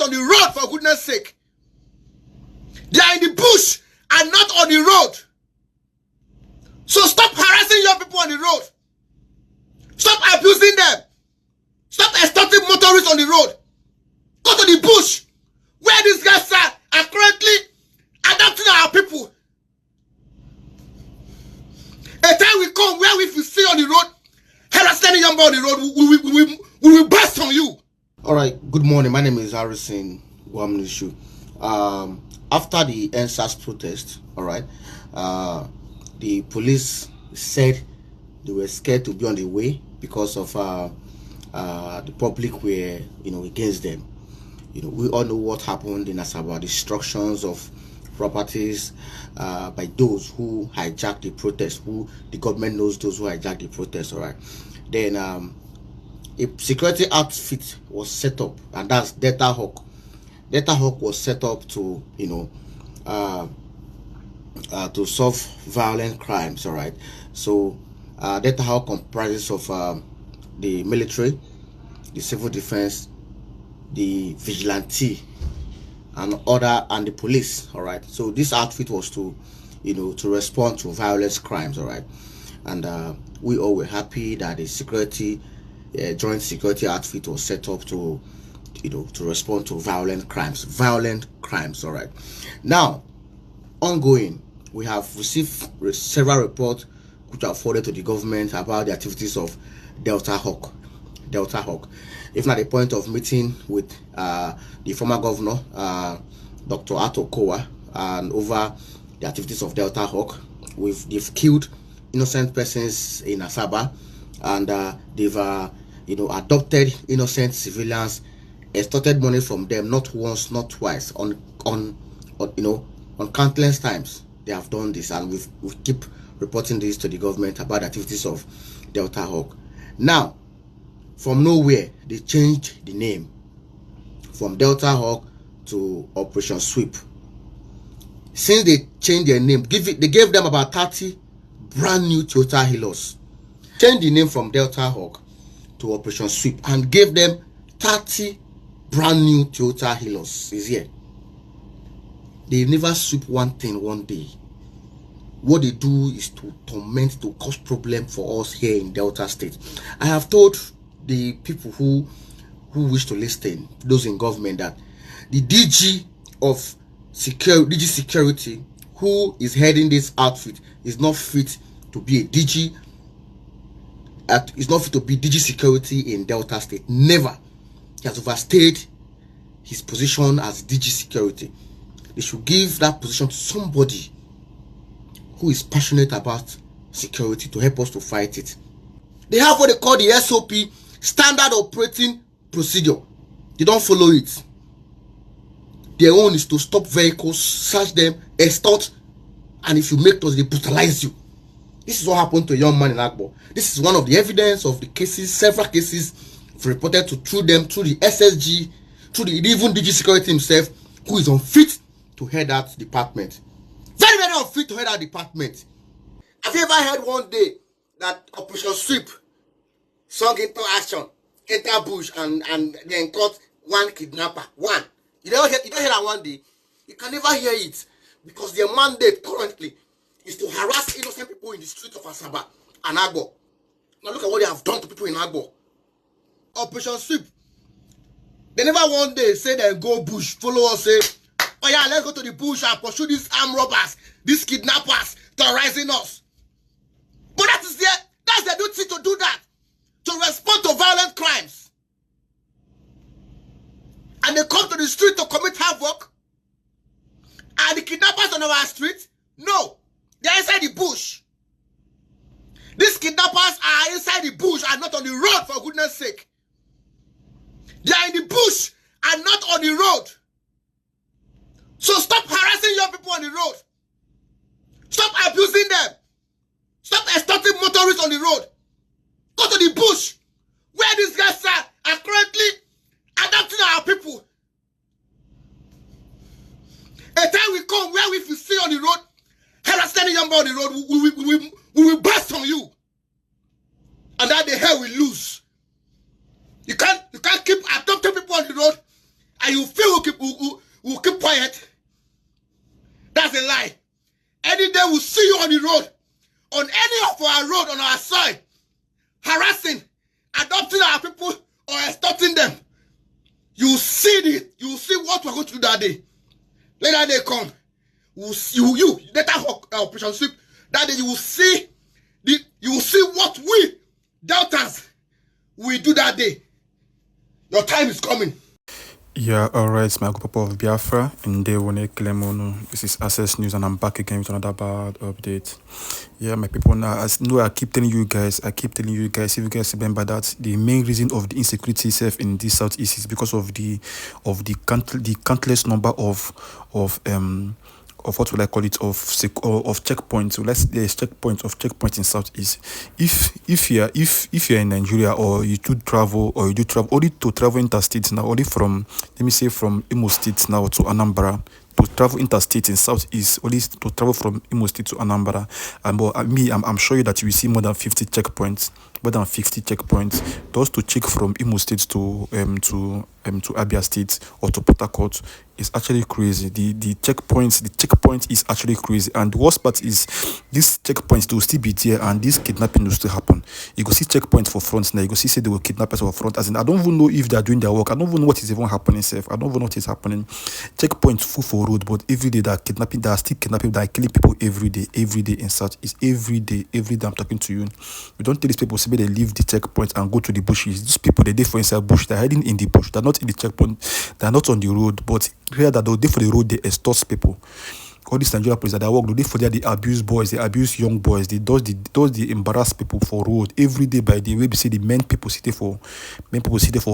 on the road, for goodness sake. They are in the bush and not on the road. So stop harassing young people on the road. Stop abusing them. Stop extorting motorists on the road. Go to the bush where these guys are currently adopting our people. A time will come where if you see on the road, harassing any young boy on the road, we will burst on you. Alright, good morning. My name is Harrison Wamnishu. After the NSAS protest, alright, the police said they were scared to be on the way because of the public were, against them. We all know what happened in Asaba, destructions of properties by those who hijacked the protest. The government knows those who hijacked the protest. All right. Then a security outfit was set up, and that's Delta Hawk. Delta Hawk was set up to to solve violent crimes. All right. So Delta Hawk comprises of the military, the civil defense, the vigilante, and the police. All right. So this outfit was to to respond to violent crimes. All right. And we all were happy that the joint security outfit was set up to to respond to violent crimes. All right. Now, ongoing, we have received several reports which are forwarded to the government about the activities of Delta Hawk. If not, a point of meeting with the former governor, Dr. Ato Kowa, and over the activities of Delta Hawk. They've killed innocent persons in Asaba, and they've adopted innocent civilians, extorted money from them, not once, not twice, on countless times. They have done this, and we keep reporting this to the government about the activities of Delta Hawk. Now, from nowhere, they changed the name from Delta Hawk to Operation Sweep. Since they changed their name, they gave them about 30 brand new Toyota Hilux. Changed the name from Delta Hawk to Operation Sweep and gave them 30 brand new Toyota Hilux. Is here. They never sweep one thing one day. What they do is to torment, to cause problem for us here in Delta State. I have told the people who wish to listen, those in government, that the DG of security, who is heading this outfit, is not fit to be a DG. Is not fit to be DG security in Delta State. Never. He has overstayed his position as DG security. They should give that position to somebody who is passionate about security to help us to fight it. They have what they call the SOP, Standard Operating Procedure. They don't follow it. Their own is to stop vehicles, search them, extort, and if you make those, they brutalize you. This is what happened to a young man in Agbo. This is one of the evidence of the cases, several cases reported through the SSG, through the even DG security himself, who is unfit to head that department. Very, very unfit to head that department. Have you ever heard one day that Operation Sweep sunk into action, enter bush, and then caught one kidnapper? One. You don't hear that one day. You can never hear it, because their mandate currently is to harass innocent people in the streets of Asaba and Agbo. Now look at what they have done to people in Agbo. Operation Sweep. They never one day say they go bush, follow us, say, oh yeah, let's go to the bush and pursue these armed robbers, these kidnappers terrorizing us. But that's their duty to do that, to respond to violent crimes. And they come to the street to commit havoc. Are the kidnappers on our street? No. They're inside the bush. These kidnappers are inside the bush and not on the road, for goodness sake. They are in the bush and not on the road. So stop harassing young people on the road. Stop abusing them. Stop extorting motorists on the road. Go to the bush where these guys are currently adopting our people. A time will come where if you see on the road, harassing any young boy on the road, we will burst on you. And that the hell will lose. You can't keep adopting people on the road and you feel we'll keep quiet. That's a lie. Any day we'll see you on the road, on any of our road, on our side, harassing, adopting our people, or extorting them. You see what we're going to do that day. Let that day come. You data operation sweep. That day you will see what we Deltas will do that day. Your time is coming. Yeah, alright, my group of Biafra, and they want to Klemono. This is Access News, and I'm back again with another bad update. Yeah, my people, now, I keep telling you guys, if you guys remember that the main reason of the insecurity itself in this southeast is because of the countless number of what will I call it, of checkpoints. So there's checkpoints in southeast. If you're in Nigeria, or you do travel only to travel interstate now, only from, let me say, from Imo State now to Anambra, to travel interstate in southeast, only to travel from Imo State to Anambra, and I'm sure you that you will see more than 50 checkpoints, those to check from Imo State to Abia State or to Port Harcourt is actually crazy. The checkpoint is actually crazy, and the worst part is these checkpoints will still be there, and this kidnapping will still happen. You go see checkpoints for front now. You go see they will kidnap us for front. As in, I don't even know if they are doing their work. I don't even know what is even happening. I don't even know what is happening. Checkpoints full for road, but every day they are kidnapping. They are still kidnapping. They are killing people every day in South. Is every day. I'm talking to you. You don't tell these people say they leave the checkpoint and go to the bushes. These people, they for inside bush. They're hiding in the bush. They're not in the checkpoint. They're not on the road. But here that they for the road, they extort people. All these Nigerian police that they work, they for there, they abuse boys, they abuse young boys, they embarrass people for road every day by the way. We see the men people sitting for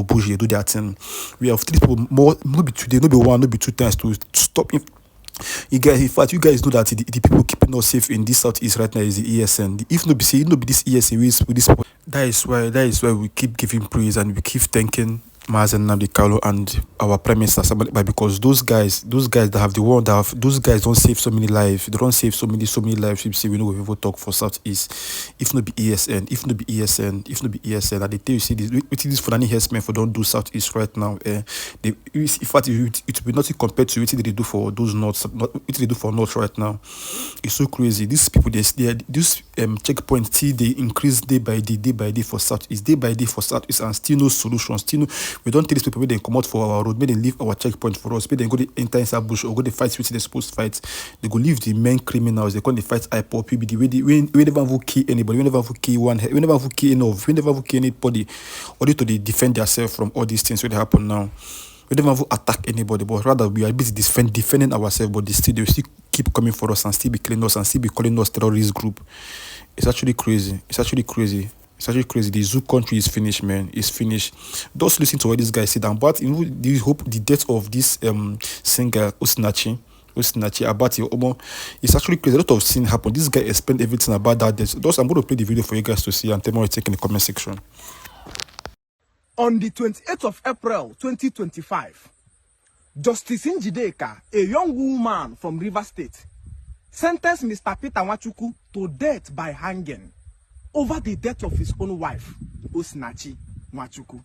bush, they do their thing. We have three people more, not be today, not be one, not be two times to stop him. You guys, in fact, you guys know that the people keeping us safe in this southeast right now is the ESN. If not be this ESN with this, that is why we keep giving praise and we keep thanking Mazen Nnamdi Kanu and our Prime Minister, because those guys that have the world, those guys don't save so many lives. They don't save so many lives. You see, we know people talk for Southeast. If not be ESN, and they tell you, see this Fulani herdsmen for don't do Southeast right now. In fact, it will be nothing compared to what they do for those North. What they do for North right now. It's so crazy. These people, this checkpoints, they increase day by day for Southeast, and still no solution. Still no. We don't tell these people, they come out for our road, they leave our checkpoint for us, they go to enter inside bush or go to fight with they're supposed to fight. They go leave the main criminals, they go to fight IPOP, PBD. We never will kill anybody, we never will kill one head, we never will kill anybody, only to defend themselves from all these things that happen now. We never will attack anybody, but rather we are busy defending ourselves, but they still keep coming for us and still be killing us and still be calling us terrorist group. It's actually crazy. The zoo country is finished, man. It's finished. Just listen to what this guy said. But do you hope the death of this singer Osinachi Abati, it's actually crazy. A lot of sin happened. This guy explained everything about that death. I'm going to play the video for you guys to see and tell me what you take in the comment section. On the 28th of April 2025, Justice Njideka, a young woman from Rivers State, sentenced Mr. Peter Nwachukwu to death by hanging over the death of his own wife, Osinachi Nwachukwu.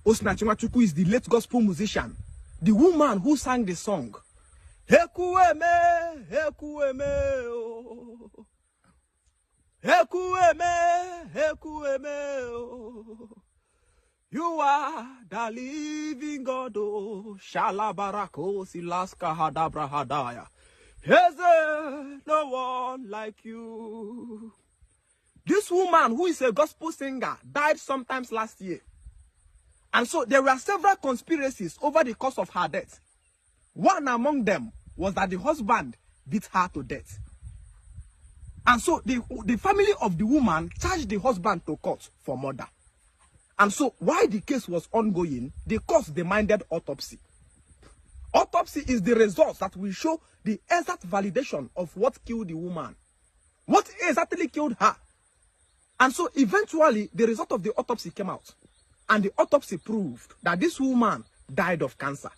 Osinachi Nwachukwu is the late gospel musician, the woman who sang the song, Hekueme, Hekueme, oh. Hekueme, Hekueme, oh. You are the living God, oh. Shalabarako, Silaska, Hadabra, Hadaya. Is there no one like you? This woman, who is a gospel singer, died sometimes last year. And so there were several conspiracies over the cause of her death. One among them was that the husband beat her to death. And so the family of the woman charged the husband to court for murder. And so while the case was ongoing, the court demanded autopsy. Autopsy is the result that will show the exact validation of what killed the woman. What exactly killed her? And so eventually, the result of the autopsy came out. And the autopsy proved that this woman died of cancer.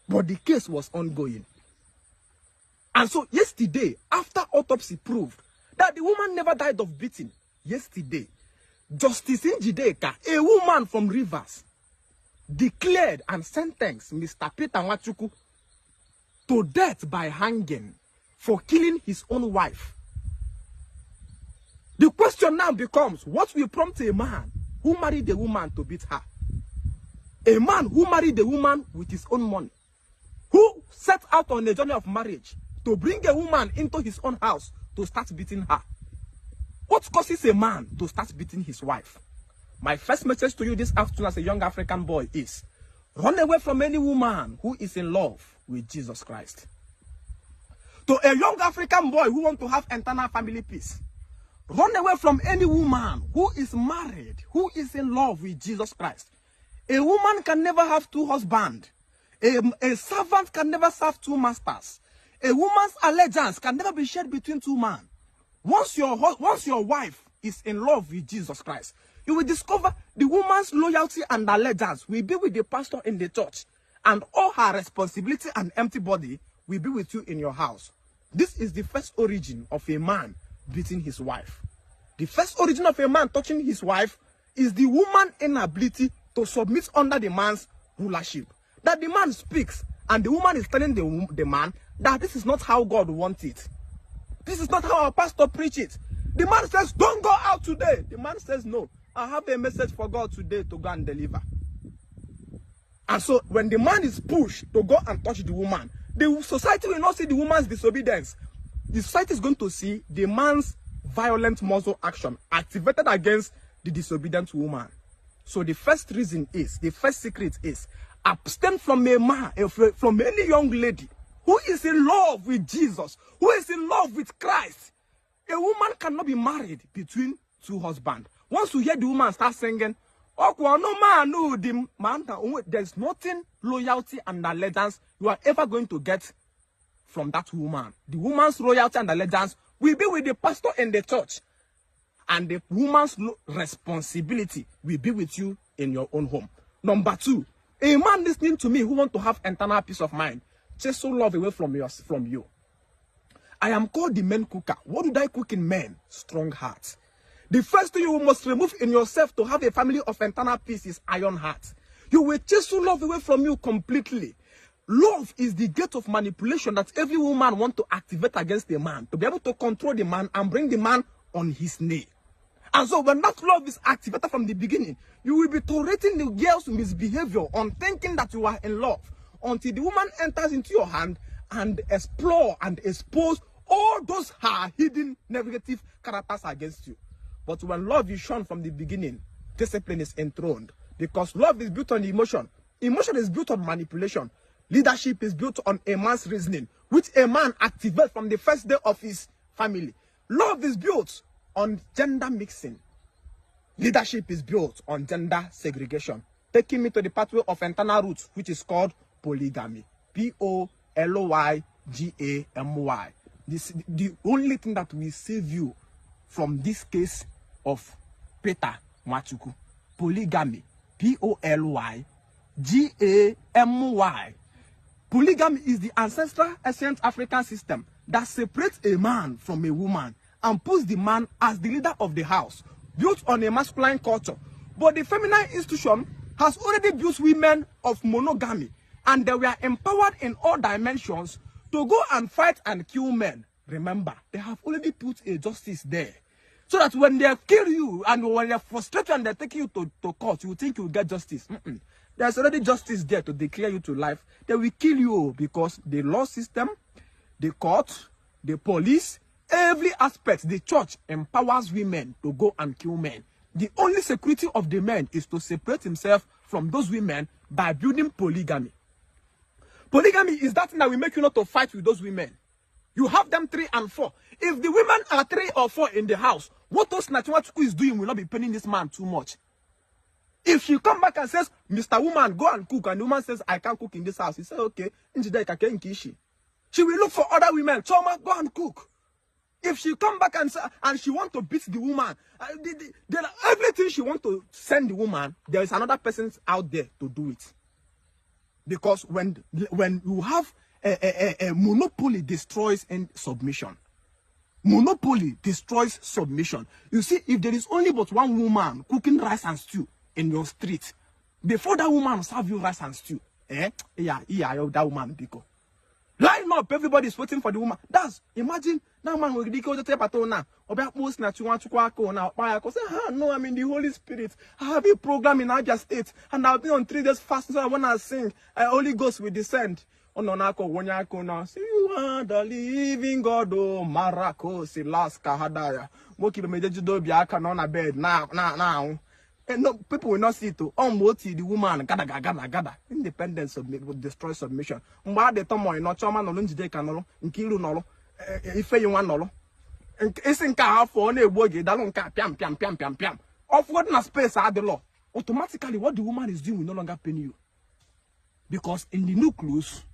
But the case was ongoing. And so yesterday, after autopsy proved that the woman never died of beating, yesterday, Justice Njideka, a woman from Rivers, declared and sentenced Mr. Peter Nwachukwu to death by hanging for killing his own wife. The question now becomes, what will prompt a man who married a woman to beat her? A man who married a woman with his own money, who set out on a journey of marriage to bring a woman into his own house to start beating her. What causes a man to start beating his wife? My first message to you this afternoon as a young African boy is, run away from any woman who is in love with Jesus Christ. To a young African boy who wants to have eternal family peace, run away from any woman who is married, who is in love with Jesus Christ. A woman can never have two husbands. A servant can never serve two masters. A woman's allegiance can never be shared between two men. Once your wife is in love with Jesus Christ, you will discover the woman's loyalty and allegiance will be with the pastor in the church, and all her responsibility and empty body will be with you in your house. This is the first origin of a man beating his wife. The first origin of a man touching his wife is the woman's inability to submit under the man's rulership. That the man speaks and the woman is telling the man that this is not how God wants it. This is not how our pastor preaches it. The man says, don't go out today. The man says, no, I have a message for God today to go and deliver. And so when the man is pushed to go and touch the woman, the society will not see the woman's disobedience. The society is going to see the man's violent muzzle action activated against the disobedient woman. So the first reason is, the first secret is, abstain from a man, from any young lady who is in love with Jesus, who is in love with Christ. A woman cannot be married between two husbands. Once you hear the woman start singing, there's nothing loyalty and allegiance you are ever going to get from that woman. The woman's loyalty and allegiance will be with the pastor in the church, and the woman's responsibility will be with you in your own home. Number two, a man listening to me who wants to have internal peace of mind, chase love away from you. I am called the men cooker. What do I cook in men? Strong hearts. The first thing you must remove in yourself to have a family of internal peace is iron heart. You will chase love away from you completely. Love is the gate of manipulation that every woman wants to activate against a man, to be able to control the man and bring the man on his knee. And so when that love is activated from the beginning, you will be tolerating the girl's misbehavior on thinking that you are in love, until the woman enters into your hand and explore and expose all those her hidden negative characters against you. But when love is shown from the beginning, discipline is enthroned, because love is built on emotion. Emotion is built on manipulation. Leadership is built on a man's reasoning, which a man activates from the first day of his family. Love is built on gender mixing. Leadership is built on gender segregation, taking me to the pathway of internal roots, which is called polygamy. Polygamy. This the only thing that will save you from this case of Peter Nwachukwu. Polygamy. Polygamy. Polygamy is the ancestral ancient African system that separates a man from a woman and puts the man as the leader of the house, built on a masculine culture. But the feminine institution has already built women of monogamy, and they were empowered in all dimensions to go and fight and kill men. Remember, they have already put a justice there, so that when they kill you and when they're frustrated and they take you to court, you think you will get justice. There's already justice there to declare you to life. They will kill you because the law system, the court, the police, every aspect, the church empowers women to go and kill men. The only security of the man is to separate himself from those women by building polygamy. Polygamy is that thing that will make you not to fight with those women. You have them 3 and 4. If the women are 3 or 4 in the house, what those Nwachukwu is doing will not be paining this man too much. If she come back and says, Mr. Woman, go and cook, and the woman says, I can't cook in this house, he says, okay, she will look for other women. Choma, go and cook. If she come back and she want to beat the woman, everything she want to send the woman, there is another person out there to do it. Because when you have a monopoly destroys in submission. Monopoly destroys submission. You see, if there is only but one woman cooking rice and stew in your street, before that woman serve you rice and stew. Yeah, that woman biko. Line up, everybody's waiting for the woman. That's imagine that man will go to the pattern now. About most that you want to quack now. Say, no, I'm in the Holy Spirit. I have a program in Abia State, and I'll be on 3 days fast. So I wanna sing. Holy Ghost will descend. Oh no, nako wonyako now. See, you are the living God. Oh, Marako Silaska Hadaya. Moki be mejeju do biaka on a bed now. And no, people will not see it. The woman gada. Independence will destroy submission. Mba de tomo no choma no njide kanolo nkiru nolo ife you wan nolo. Isi nka afọ na egbo ge dalu nka piam. Of what na space are the law. Automatically what the woman is doing will no longer pain you. Because in the nucleus